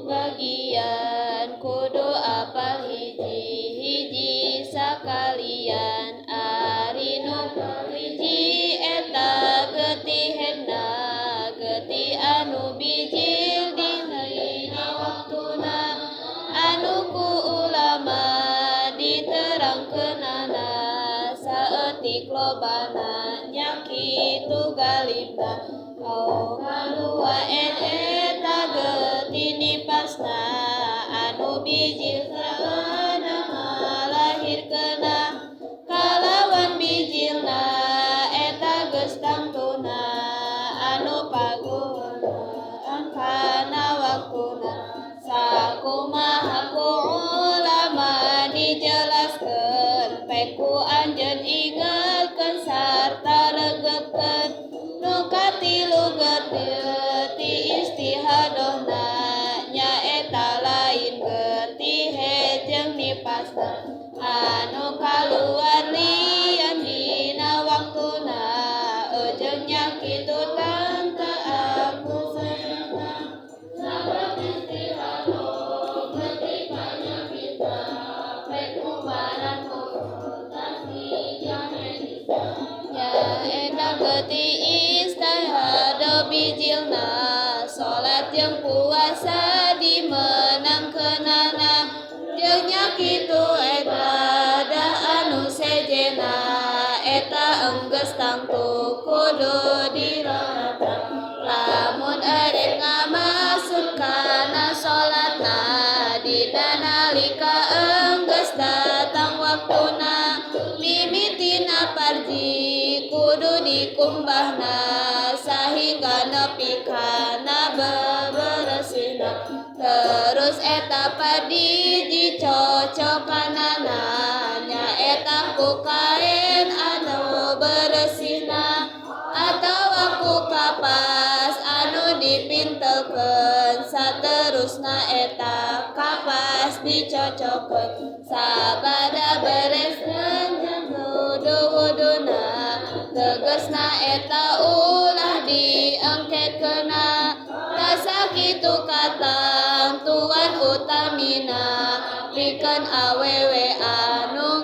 bagian kudu apal hiji-hiji sakalian ari nu hiji eta getihna getih anu bijil dina waktuna anu ku ulama diterangkeunana saeutik lobana nya kitu galibna au ngalua eta getih nipasna anu bijil saeuneu ngalahirkeunna kalawan bijilna eta geus tangtuna anu pagueunan kana waktuna sakumaha ku ulama dijelaskeun peku anjeun ingetkeun sarta regepkeun nu katilu getih istihadohna nyaeta lain getih hejeng nipasna anu kaluar lian dina waktuna eujeuh nya kitu tante aku sarana sabab istihadoh ketikanya kita peku baran konsultasi medisna nyaeta getih istihadoh bijilna salat jeung puasa dimenangkeunana jeung nya kitu eta da anu sejena eta enggeus tangtu kudu dirata lamun eureun ngamasuk kana salatna dina nalika enggeus datang waktuna mimitina parji kudu dikumbahna sahingga nepi kana beberesihna terus eta padi dicocokanana nyaeta ku kain anu beresihna atawa ku kapas anu dipintelkeun saterusna eta kapas dicocokeun sabada bereskeun jeung wudu-wuduna tegasna eta ulah diengkekeunna tasa kitu katang tuan utamina pikeun awewe anu